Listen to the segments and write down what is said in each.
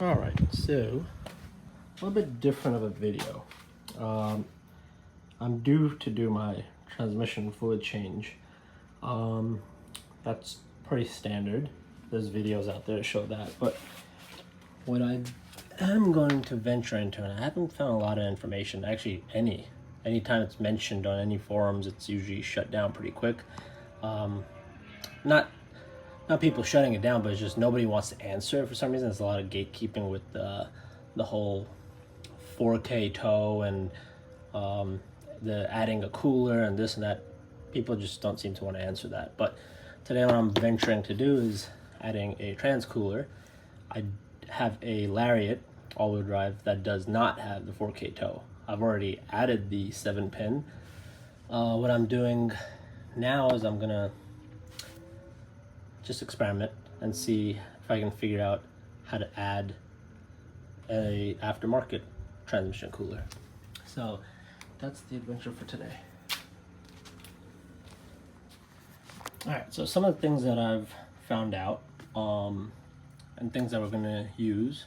All right, so a little bit different of a video. I'm due to do my transmission fluid change. That's pretty standard. There's videos out there to show that, but what I am going to venture into, and I haven't found a lot of information, actually anytime it's mentioned on any forums, it's usually shut down pretty quick. Not people shutting it down, but it's just nobody wants to answer for some reason. There's a lot of gatekeeping with the whole 4K tow and the adding a cooler and this and that. People just don't seem to want to answer that. But today what I'm venturing to do is adding a trans cooler. I have a Lariat all-wheel drive that does not have the 4K tow. I've already added the 7-pin. What I'm doing now is I'm gonna just experiment and see if I can figure out how to add a aftermarket transmission cooler. So that's the adventure for today. Alright, so some of the things that I've found out and things that we're going to use.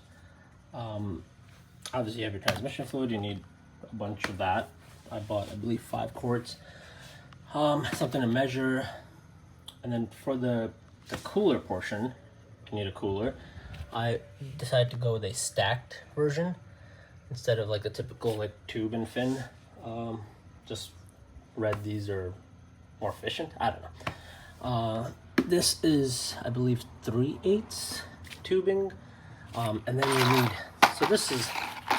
Obviously you have your transmission fluid, you need a bunch of that. I bought, I believe, 5 quarts. Something to measure. And then for the cooler portion, you need a cooler. I decided to go with a stacked version instead of like a typical like tube and fin. Just read these are more efficient. I don't know. This is, I believe, 3/8 tubing, and then you need. So this is.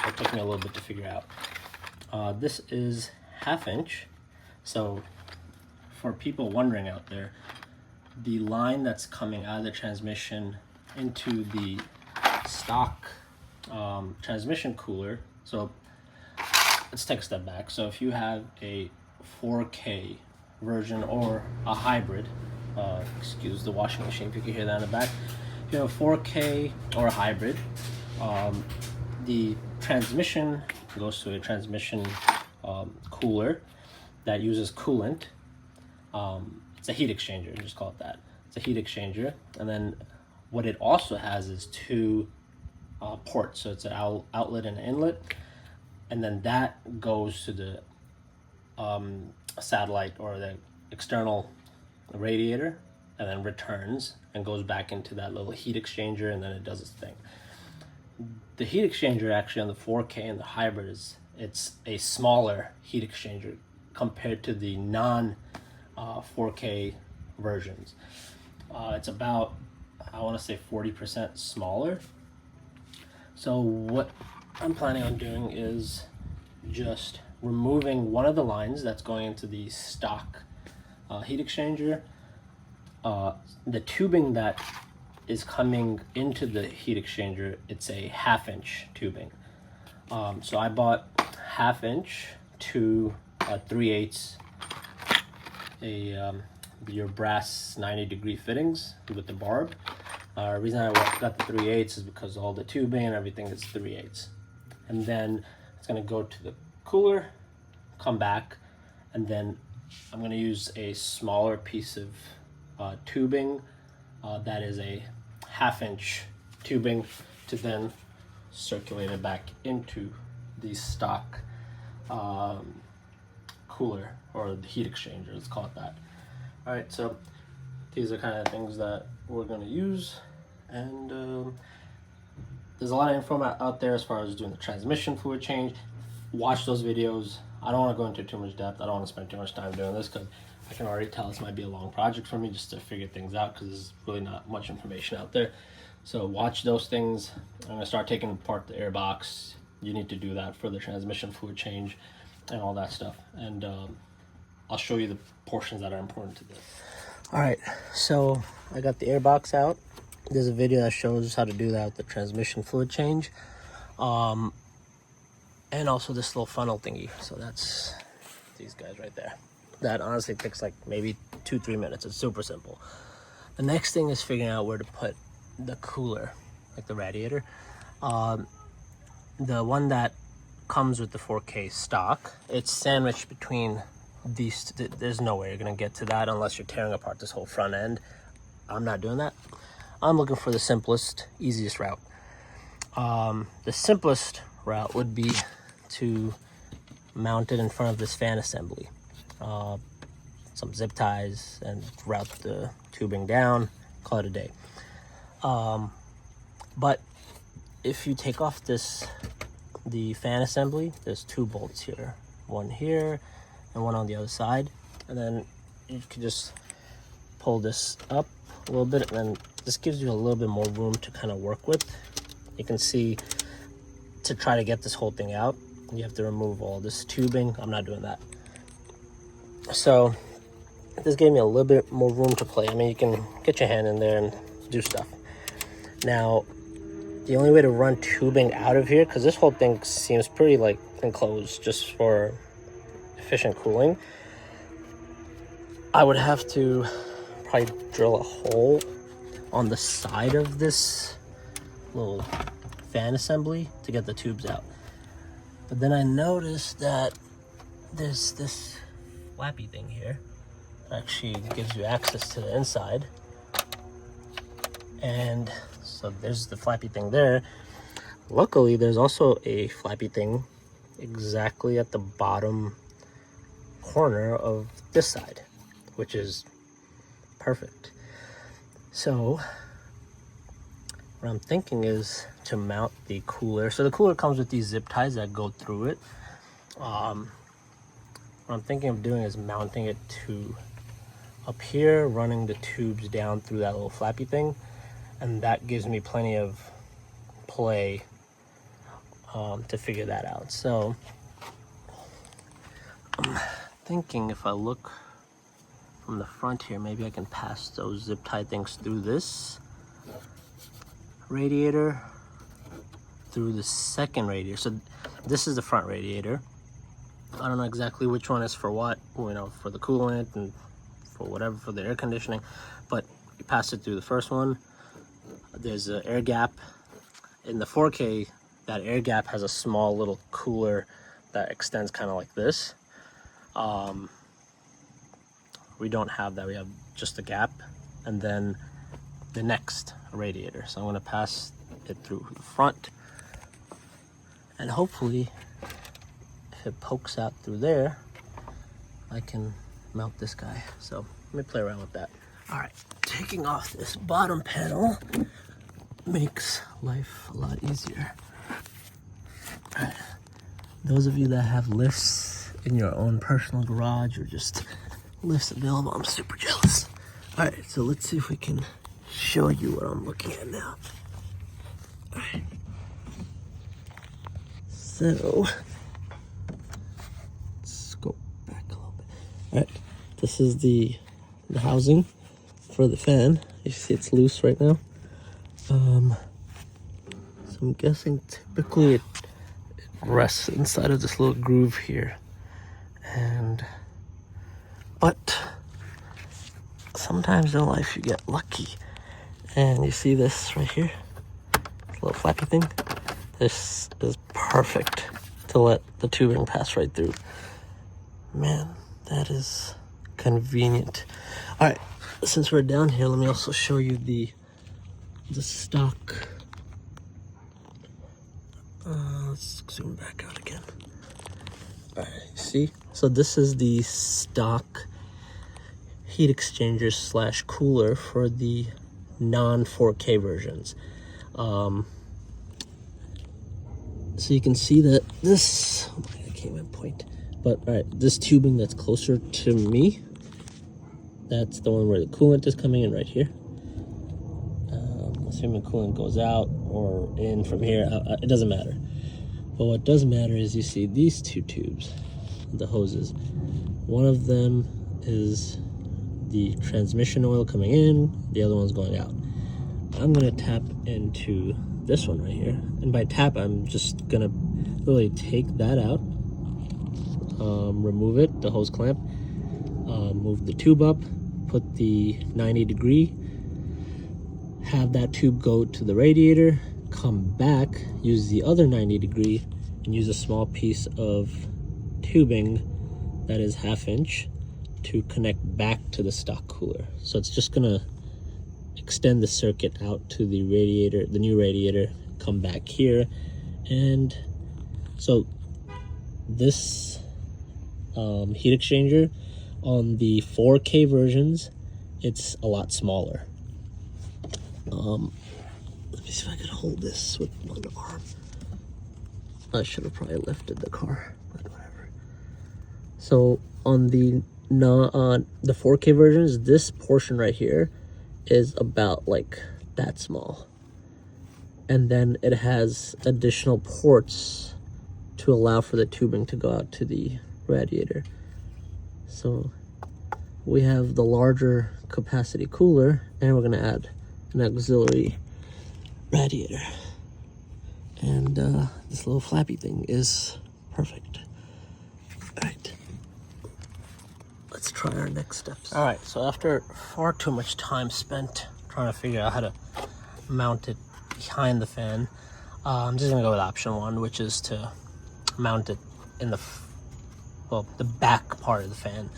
It took me a little bit to figure out. This is 1/2 inch. So for people wondering out there, the line that's coming out of the transmission into the stock transmission cooler. So let's take a step back. So if you have a 4K version or a hybrid, excuse the washing machine if you can hear that in the back. If you have a 4K or a hybrid, the transmission goes to a transmission cooler that uses coolant. It's a heat exchanger, just call it that. It's a heat exchanger, and then what it also has is 2 ports. So it's an outlet and an inlet, and then that goes to the satellite or the external radiator, and then returns and goes back into that little heat exchanger, and then it does its thing. The heat exchanger actually on the 4K and the hybrid it's a smaller heat exchanger compared to the non 4K versions. It's about, I want to say, 40% smaller. So what I'm planning on doing is just removing one of the lines that's going into the stock heat exchanger. The tubing that is coming into the heat exchanger, it's a 1/2 inch tubing. So I bought 1/2 inch to 3/8 your brass 90-degree fittings with the barb. The reason I got the 3/8 is because all the tubing and everything is 3/8. And then it's going to go to the cooler, come back, and then I'm going to use a smaller piece of tubing that is a 1/2 inch tubing to then circulate it back into the stock cooler, or the heat exchanger, let's call it that. All right, so these are kind of things that we're going to use, and there's a lot of info out there as far as doing the transmission fluid change. Watch those videos. I don't want to go into too much depth. I don't want to spend too much time doing this because I can already tell this might be a long project for me just to figure things out, because there's really not much information out there. So watch those things. I'm going to start taking apart the airbox. You need to do that for the transmission fluid change and all that stuff. And I'll show you the portions that are important to this. All right, so I got the airbox out. There's a video that shows how to do that with the transmission fluid change. And also this little funnel thingy. So that's these guys right there. That honestly takes like maybe 2-3 minutes. It's super simple. The next thing is figuring out where to put the cooler, like the radiator. The one that comes with the 4K stock, it's sandwiched between these. There's no way you're gonna get to that unless you're tearing apart this whole front end. I'm not doing that. I'm looking for the simplest, easiest route. The simplest route would be to mount it in front of this fan assembly. Some zip ties and route the tubing down, call it a day. But if you take off the fan assembly, there's 2 bolts here, one here and one on the other side, and then you can just pull this up a little bit, and then this gives you a little bit more room to kind of work with. You can see, to try to get this whole thing out, you have to remove all this tubing. I'm not doing that. So this gave me a little bit more room to play. I mean, you can get your hand in there and do stuff. Now, the only way to run tubing out of here, because this whole thing seems pretty like enclosed just for efficient cooling, I would have to probably drill a hole on the side of this little fan assembly to get the tubes out. But then I noticed that there's this flappy thing here that actually gives you access to the inside. And so there's the flappy thing there. Luckily, there's also a flappy thing exactly at the bottom corner of this side, which is perfect. So what I'm thinking is to mount the cooler. So the cooler comes with these zip ties that go through it. What I'm thinking of doing is mounting it to up here, running the tubes down through that little flappy thing, and that gives me plenty of play to figure that out. So I'm thinking if I look from the front here, maybe I can pass those zip tie things through this radiator, through the second radiator. So this is the front radiator. I don't know exactly which one is for what, you know, for the coolant and for whatever, for the air conditioning, but you pass it through the first one. There's an air gap. In the 4K, that air gap has a small little cooler that extends kind of like this. We don't have that. We have just a gap, and then the next radiator. So I'm going to pass it through the front, and hopefully if it pokes out through there, I can mount this guy. So let me play around with that. All right, taking off this bottom panel makes life a lot easier. All right, those of you that have lifts in your own personal garage or just lifts available, I'm super jealous. All right, so let's see if we can show you what I'm looking at now. All right, so let's go back a little bit. All right, this is the housing for the fan. You see it's loose right now. So I'm guessing typically it rests inside of this little groove here, but sometimes in life you get lucky, and you see this right here, this little flappy thing. This is perfect to let the tubing pass right through. Man, that is convenient. All right, since we're down here, let me also show you the stock. Let's zoom back out again. All right, see? So this is the stock heat exchanger slash cooler for the non 4K versions. So you can see that this, I can't even point, but all right, this tubing that's closer to me, that's the one where the coolant is coming in right here. Assuming coolant goes out or in from here, it doesn't matter. But what does matter is you see these 2 tubes, the hoses. One of them is the transmission oil coming in, the other one's going out. I'm gonna tap into this one right here, and by tap I'm just gonna really take that out, remove it, the hose clamp, move the tube up, put the 90-degree, have that tube go to the radiator, come back, use the other 90-degree, and use a small piece of tubing that is 1/2 inch to connect back to the stock cooler. So it's just gonna extend the circuit out to the radiator, the new radiator, come back here. And so this heat exchanger on the 4K versions, it's a lot smaller. Let me see if I can hold this with one arm. I should have probably lifted the car, but whatever. So on the 4K versions, this portion right here is about like that small. And then it has additional ports to allow for the tubing to go out to the radiator. So we have the larger capacity cooler, and we're gonna add an auxiliary radiator. And this little flappy thing is perfect. All right, let's try our next steps. All right, so after far too much time spent trying to figure out how to mount it behind the fan, I'm just gonna go with option one, which is to mount it in the back part of the fan.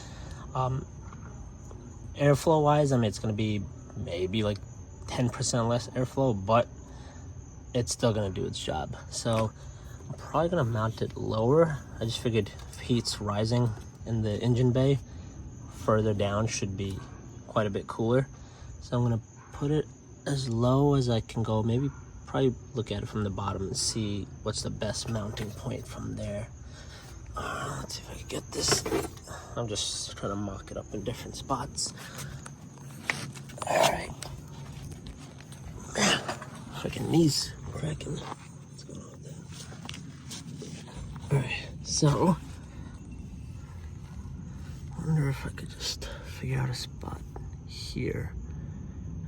Airflow wise, I mean, it's gonna be maybe like 10% less airflow, but it's still gonna do its job. So I'm probably gonna mount it lower. I just figured if heat's rising in the engine bay, further down should be quite a bit cooler. So I'm gonna put it as low as I can go. Maybe probably look at it from the bottom and see what's the best mounting point from there. Let's see if I can get this. I'm just trying to mock it up in different spots. All right. Man, freaking knees cracking. What's going on with that? All right, so I wonder if I could just figure out a spot here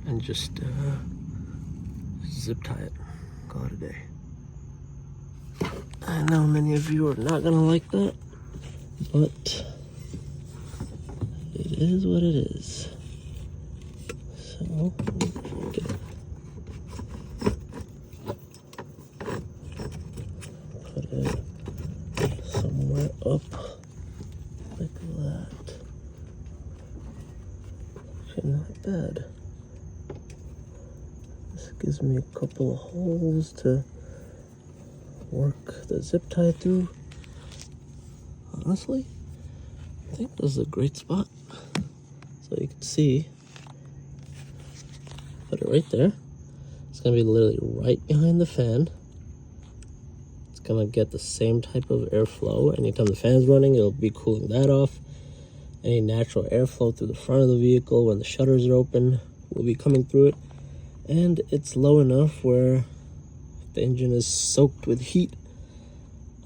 and just zip tie it. Call it a day. I know many of you are not gonna like that, but it is what it is. So get it. Put it somewhere up like that. Actually, not bad. This gives me a couple of holes to work the zip tie through. Honestly, I think this is a great spot. So you can see, put it right there. It's gonna be literally right behind the fan. It's gonna get the same type of airflow. Anytime the fan's running, it'll be cooling that off. Any natural airflow through the front of the vehicle when the shutters are open will be coming through it. And it's low enough where the engine is soaked with heat.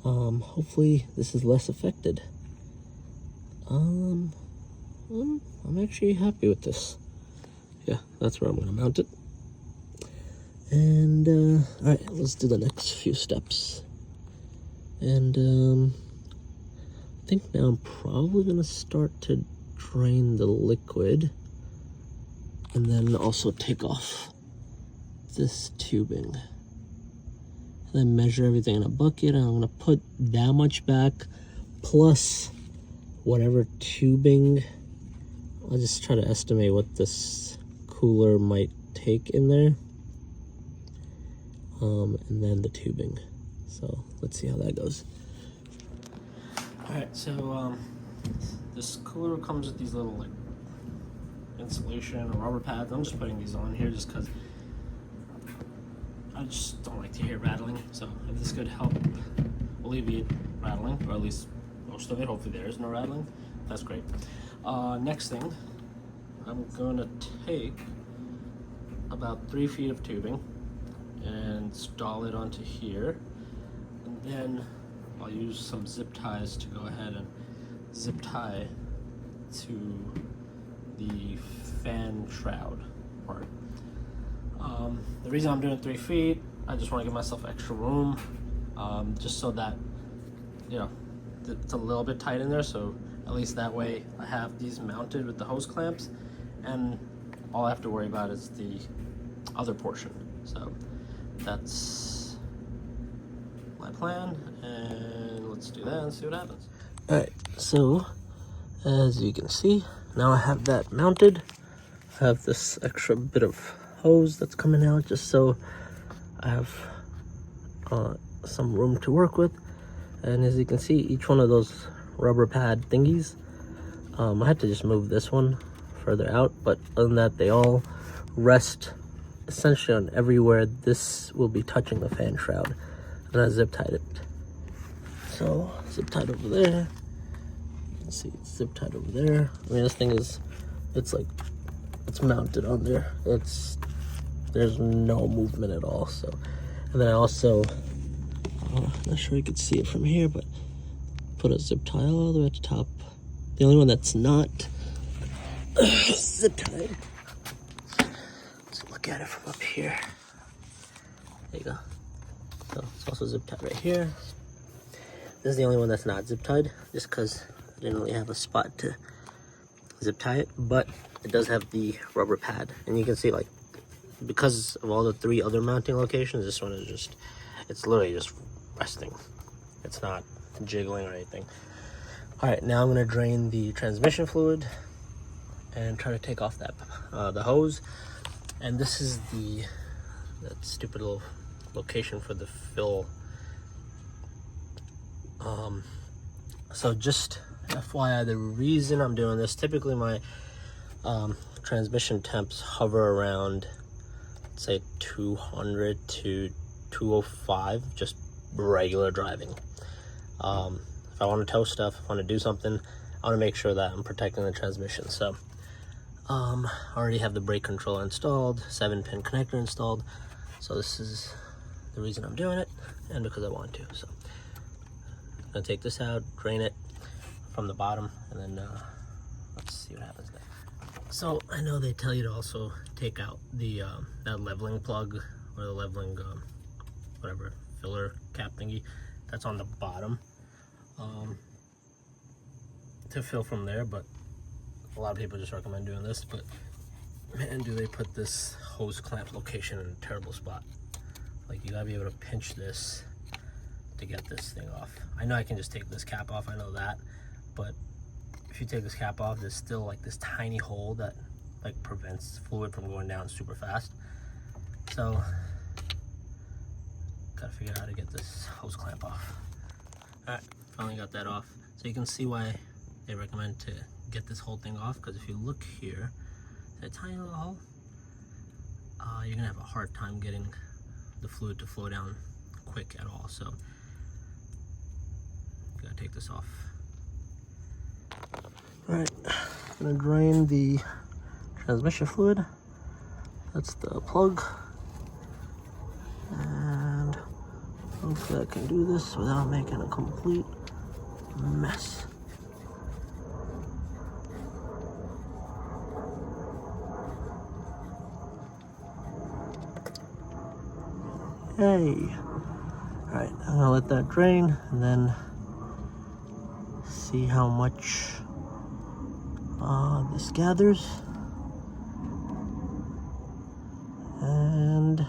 Hopefully this is less affected. I'm actually happy with this. Yeah, that's where I'm gonna mount it. And all right, let's do the next few steps. And I think now I'm probably gonna start to drain the liquid, and then also take off this tubing. And then measure everything in a bucket, and I'm gonna put that much back plus whatever tubing. I'll just try to estimate what this cooler might take in there, and then the tubing. So let's see how that goes. All right, so this cooler comes with these little like insulation or rubber pads. I'm just putting these on here just because I just don't like to hear rattling. So if this could help alleviate rattling, or at least most of it, hopefully there is no rattling, that's great. Next thing, I'm gonna take about 3 feet of tubing and install it onto here, and then I'll use some zip ties to go ahead and zip tie to the fan shroud part. The reason I'm doing 3 feet, I just want to give myself extra room, just so that, you know, it's a little bit tight in there, so at least that way I have these mounted with the hose clamps, and all I have to worry about is the other portion. So that's my plan, and let's do that and see what happens. All right, so as you can see, now I have that mounted. I have this extra bit of hose that's coming out just so I have some room to work with. And as you can see, each one of those rubber pad thingies, I had to just move this one further out, but other than that, they all rest essentially on everywhere this will be touching the fan shroud. And I zip tied it. So zip tied over there. You can see it's zip tied over there. I mean, this thing is, it's mounted on there. There's no movement at all. So, and then I also, not sure you could see it from here, but put a zip tie all the way at the top. The only one that's not zip tied. Let's look at it from up here. There you go. So it's also zip tied right here. This is the only one that's not zip tied, just because I didn't really have a spot to zip tie it, but it does have the rubber pad, and you can see, like, because of all the 3 other mounting locations, this one is just, it's literally just resting. It's not jiggling or anything. All right, now I'm gonna drain the transmission fluid and try to take off that the hose. And this is that stupid little location for the fill. So just FYI, the reason I'm doing this, typically my transmission temps hover around, say, 200 to 205, just regular driving. If I want to tow stuff, if I want to do something, I want to make sure that I'm protecting the transmission. So I already have the brake controller installed, 7-pin connector installed. So this is the reason I'm doing it, and because I want to. So I'm gonna take this out, drain it from the bottom, and then let's see what happens next. So I know they tell you to also take out the that leveling plug, or the leveling whatever filler cap thingy that's on the bottom, to fill from there. But a lot of people just recommend doing this, but man, do they put this hose clamp location in a terrible spot. Like, you gotta be able to pinch this to get this thing off. I know I can just take this cap off, I know that, but if you take this cap off, there's still like this tiny hole that like prevents fluid from going down super fast. So gotta figure out how to get this hose clamp off. All right, finally got that off. So you can see why they recommend to get this whole thing off, because if you look here, that tiny little hole, you're gonna have a hard time getting the fluid to flow down quick at all. So you gotta take this off. All right, I'm gonna drain the transmission fluid. That's the plug, and hopefully I can do this without making a complete mess. Hey. All right, I'm gonna let that drain and then see how much this gathers, and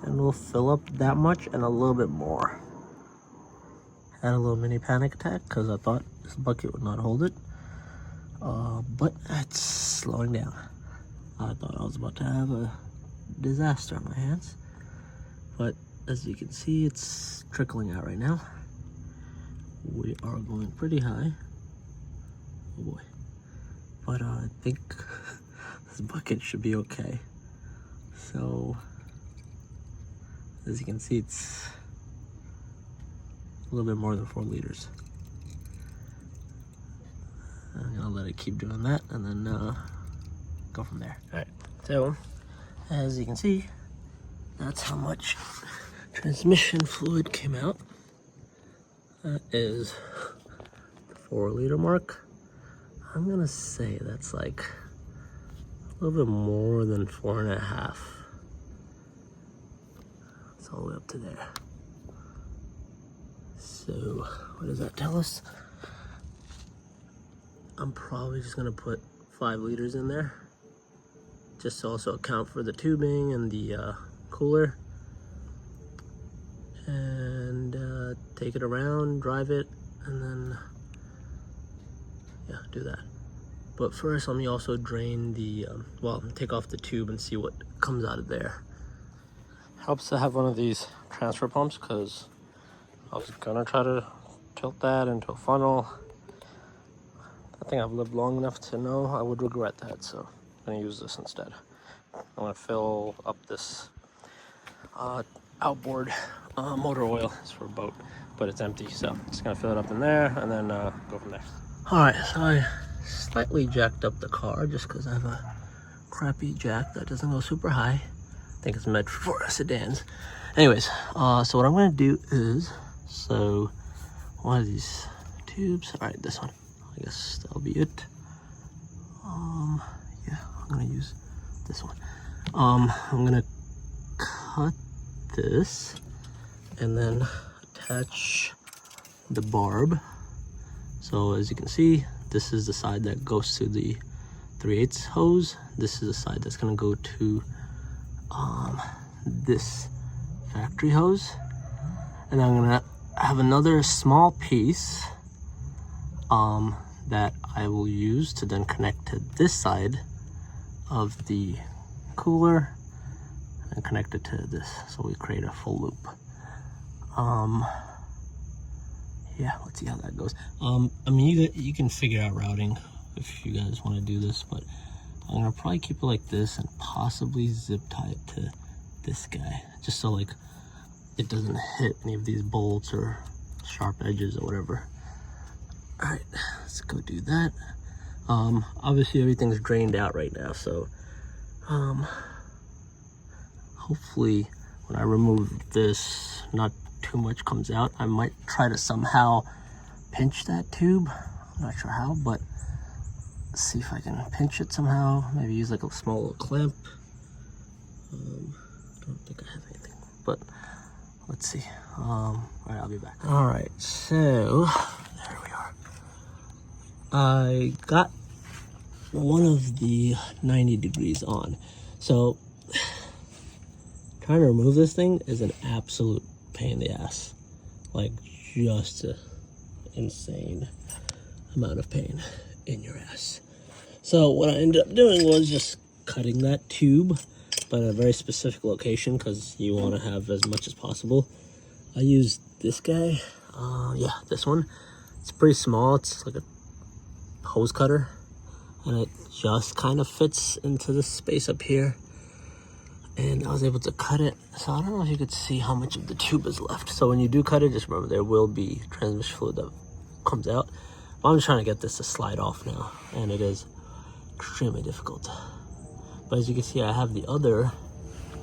we'll fill up that much and a little bit more. Had a little mini panic attack because I thought this bucket would not hold it, but it's slowing down. I thought I was about to have a disaster on my hands, but as you can see, it's trickling out right now. We are going pretty high. Oh boy. But I think this bucket should be okay. So, as you can see, it's a little bit more than 4 liters. I'm gonna let it keep doing that and then go from there. All right, so as you can see, that's how much transmission fluid came out. That is the 4 liter mark. I'm gonna say that's like a little bit more than 4.5. It's all the way up to there. So what does that tell us? I'm probably just gonna put 5 liters in there, just to also account for the tubing and the cooler, and take it around, drive it, and then yeah, do that. But first, let me also drain the, well, take off the tube and see what comes out of there. Helps to have one of these transfer pumps, because I was gonna try to tilt that into a funnel. I think I've lived long enough to know I would regret that, so I'm gonna use this instead. I'm gonna fill up this outboard motor oil. It's for a boat, but it's empty, so just gonna fill it up in there and then go from there. All right, so I slightly jacked up the car just because I have a crappy jack that doesn't go super high. I think it's meant for sedans. Anyways, so what I'm gonna do is, so one of these tubes, all right, this one, I guess that'll be it. Yeah, I'm gonna use this one. I'm gonna cut this and then attach the barb. So as you can see, this is the side that goes to the 3/8 hose. This is the side that's gonna go to this factory hose. And I'm gonna have another small piece that I will use to then connect to this side of the cooler and connect it to this, so we create a full loop. Yeah, let's see how that goes. I mean, you can figure out routing if you guys want to do this, but I'm gonna probably keep it like this and possibly zip tie it to this guy, just so like it doesn't hit any of these bolts or sharp edges or whatever. All right, let's go do that. Obviously everything's drained out right now, so hopefully when I remove this, not too much comes out. I might try to somehow pinch that tube. I'm not sure how, but let's see if I can pinch it somehow. Maybe use like a small little clamp. I don't think I have anything, but let's see. All right, I'll be back. All right, so there we are. I got one of the 90 degrees on. So trying to remove this thing is an absolute pain in the ass. Like just an insane amount of pain in your ass. So what I ended up doing was just cutting that tube, but at a very specific location because you want to have as much as possible. I used this guy. Yeah, this one. It's pretty small. It's like a hose cutter, and it just kind of fits into this space up here. And I was able to cut it. So I don't know if you could see how much of the tube is left. So when you do cut it, just remember there will be transmission fluid that comes out. But I'm just trying to get this to slide off now, and it is extremely difficult. But as you can see, I have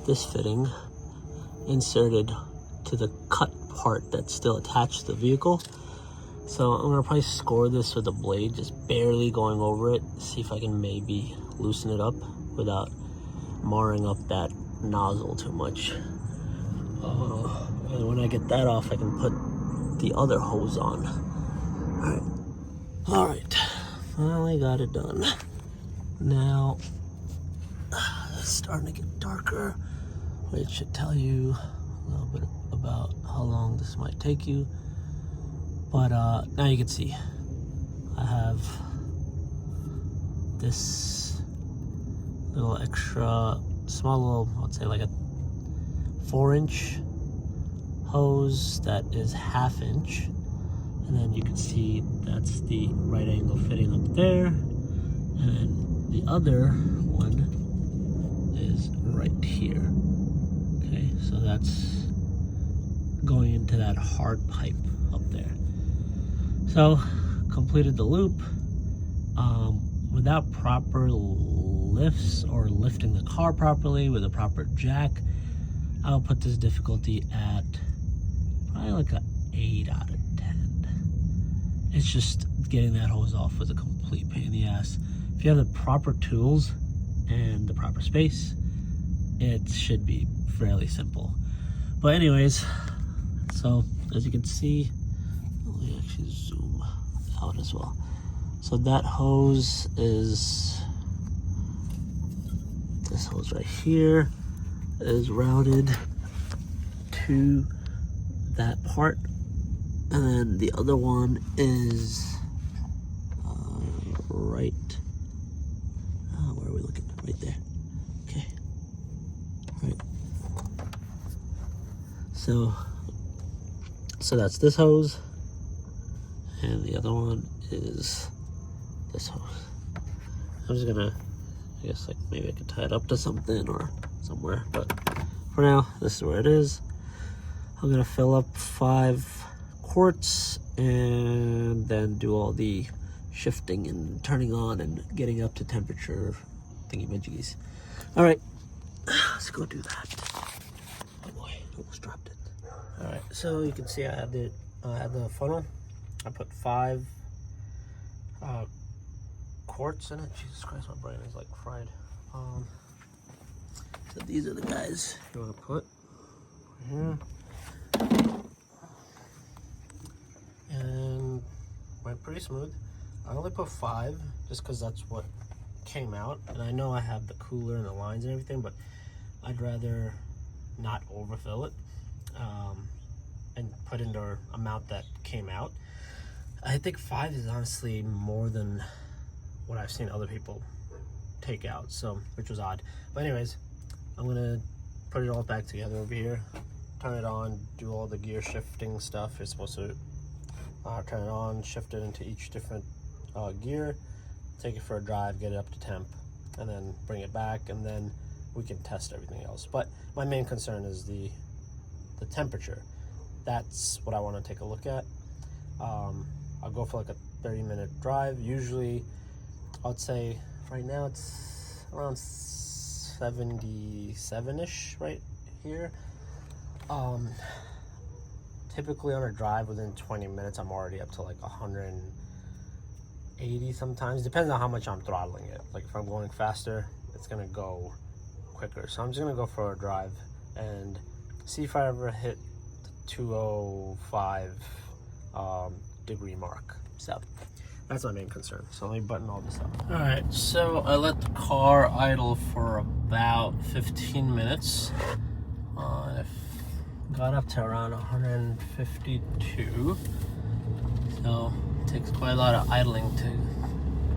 this fitting inserted to the cut part that's still attached to the vehicle. So I'm gonna probably score this with a blade, just barely going over it, see if I can maybe loosen it up without marring up that nozzle too much. And when I get that off, I can put the other hose on. All right, finally got it done. Now it's starting to get darker, which should tell you a little bit about how long this might take you. But now you can see I have this little extra small little, let's say like a 4-inch hose that is 1/2 inch, and then you can see that's the right angle fitting up there, and then the other one is right here. Okay, so that's going into that hard pipe up there. So completed the loop. Without proper lifts or lifting the car properly with a proper jack, I'll put this difficulty at probably like a 8 out of 10. It's just getting that hose off was a complete pain in the ass. If you have the proper tools and the proper space, it should be fairly simple. But anyways, so as you can see, let me actually zoom out as well. So that hose is, this hose right here is routed to that part, and then the other one is right right there. Okay. All right. So that's this hose, and the other one is this hose. I'm just gonna, I guess, like maybe I could tie it up to something or somewhere, but for now, this is where it is. I'm gonna fill up 5 quarts and then do all the shifting and turning on and getting up to temperature thingy-majiggies. All right, let's go do that. Oh boy, almost dropped it. All right, so you can see I have the funnel. I put 5 quarts in it. Jesus Christ, my brain is like fried. So these are the guys you want to put here. And went pretty smooth. I only put 5 just because that's what came out. And I know I have the cooler and the lines and everything, but I'd rather not overfill it and put in the amount that came out. I think 5 is honestly more than what I've seen other people take out, so which was odd. But anyways, I'm gonna put it all back together over here, turn it on, do all the gear shifting stuff. You're supposed to turn it on, shift it into each different gear, take it for a drive, get it up to temp, and then bring it back, and then we can test everything else. But my main concern is the temperature. That's what I want to take a look at. I'll go for like a 30-minute drive. Usually, I'd say right now it's around 77-ish right here. Typically on a drive within 20 minutes, I'm already up to like 180 sometimes. Depends on how much I'm throttling it. Like if I'm going faster, it's gonna go quicker. So I'm just gonna go for a drive and see if I ever hit the 205 degree mark. So that's my main concern. So let me button all this up. All right, so I let the car idle for about 15 minutes. I got up to around 152. So it takes quite a lot of idling to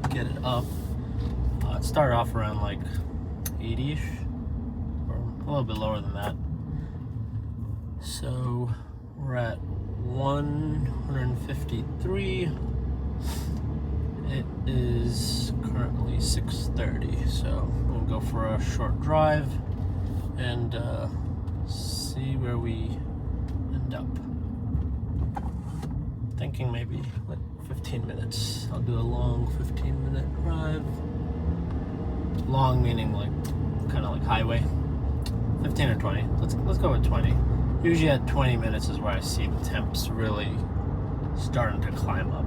get it up. It started off around like 80-ish, or a little bit lower than that. So we're at 153. It is currently 6:30, so we'll go for a short drive and see where we end up. Thinking maybe like 15 minutes. I'll do a long 15-minute drive. Long meaning like kind of like highway. 15 or 20. Let's go with 20. Usually at 20 minutes is where I see the temps really starting to climb up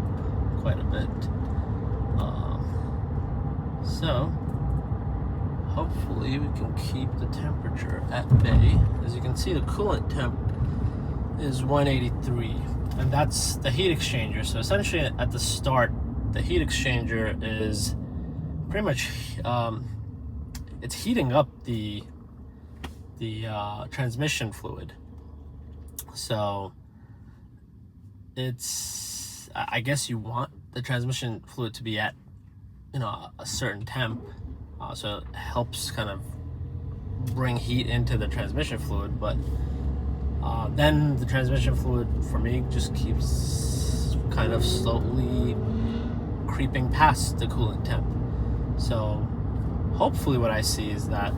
quite a bit. So hopefully we can keep the temperature at bay. As you can see, the coolant temp is 183, and that's the heat exchanger. So essentially at the start, the heat exchanger is pretty much it's heating up the transmission fluid. So it's, I guess you want the transmission fluid to be at, you know, a certain temp, so it helps kind of bring heat into the transmission fluid. But then the transmission fluid for me just keeps kind of slowly creeping past the coolant temp. So hopefully what I see is that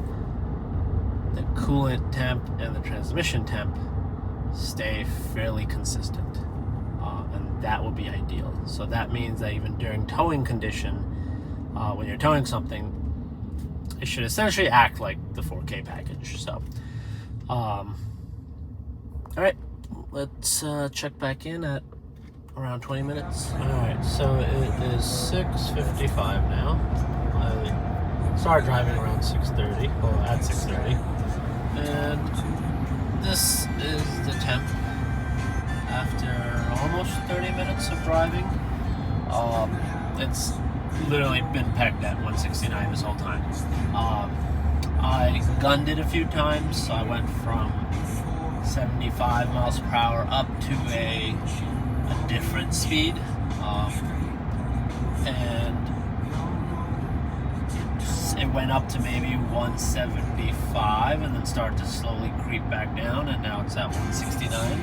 the coolant temp and the transmission temp stay fairly consistent, and that would be ideal. So that means that even during towing condition, when you're towing something, it should essentially act like the 4K package. So all right, let's check back in at around 20 minutes. All right, so it is 6:55 now. I started driving around 6:30, well at 6:30, and this is the temp after almost 30 minutes of driving. It's literally been pegged at 169 this whole time. I gunned it a few times, so I went from 75 miles per hour up to a different speed, and it went up to maybe 175 and then started to slowly creep back down, and now it's at 169.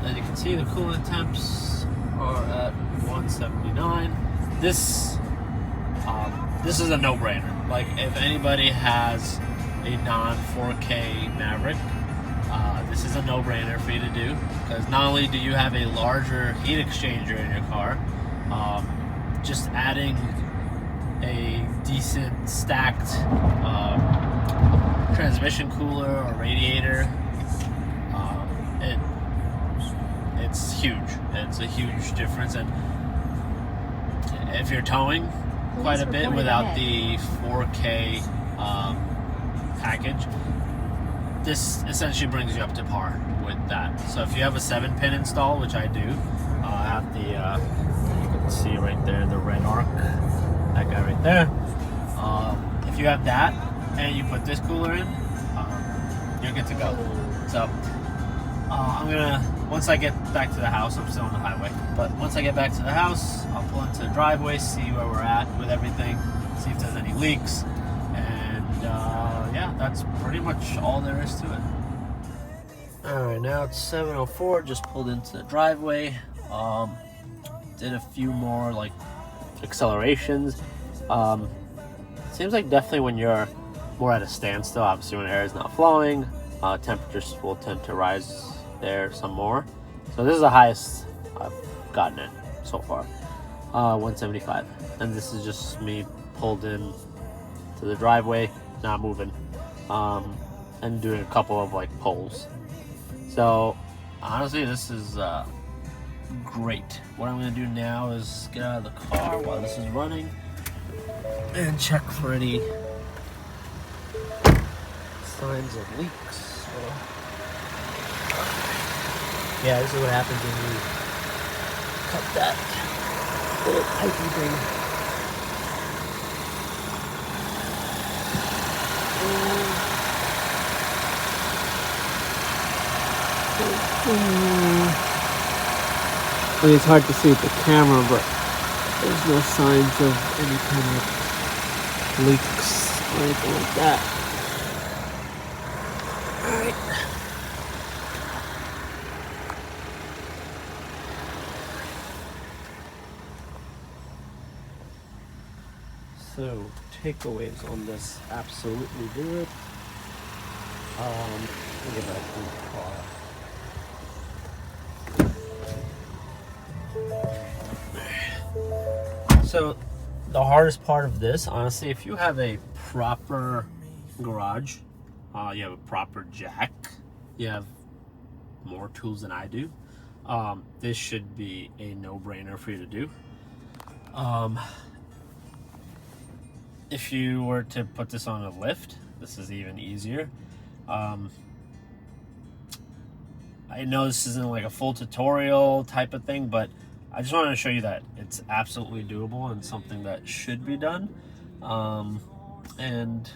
And you can see the coolant temps are at 179. This is a no-brainer. Like, if anybody has a non-4K Maverick, this is a no-brainer for you to do, because not only do you have a larger heat exchanger in your car, just adding a decent stacked transmission cooler or radiator, it's huge. It's a huge difference. And if you're towing quite a bit without the 4K package, this essentially brings you up to par with that. So if you have a 7-pin install, which I do, I have the you can see right there, the red arc, that guy right there. If you have that and you put this cooler in, you're good to go. So I'm gonna, once I get back to the house, I'm still on the highway, but once I get back to the house, I'll pull into the driveway, see where we're at with everything, see if there's any leaks, and yeah, that's pretty much all there is to it. Alright, now it's 7:04, just pulled into the driveway, did a few more like accelerations. Seems like definitely when you're more at a standstill, obviously when air is not flowing, temperatures will tend to rise there some more. So this is the highest I've gotten it so far, 175, and this is just me pulled in to the driveway, not moving, and doing a couple of like pulls. So honestly, this is great. What I'm gonna do now is get out of the car while this is running and check for any signs of leaks. Yeah, this is what happens when you cut that little pipey thing. I mean, it's hard to see with the camera, but there's no signs of any kind of leaks or anything like that. Alright. So, takeaways on this, absolutely do it. Let me get back to the car. So the hardest part of this, honestly, if you have a proper garage, you have a proper jack, you have more tools than I do, this should be a no-brainer for you to do. If you were to put this on a lift, this is even easier. I know this isn't like a full tutorial type of thing, but I just wanted to show you that it's absolutely doable and something that should be done. And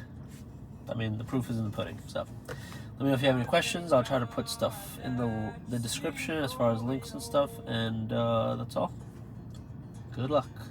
I mean, the proof is in the pudding. So let me know if you have any questions. I'll try to put stuff in the description as far as links and stuff. And that's all. Good luck.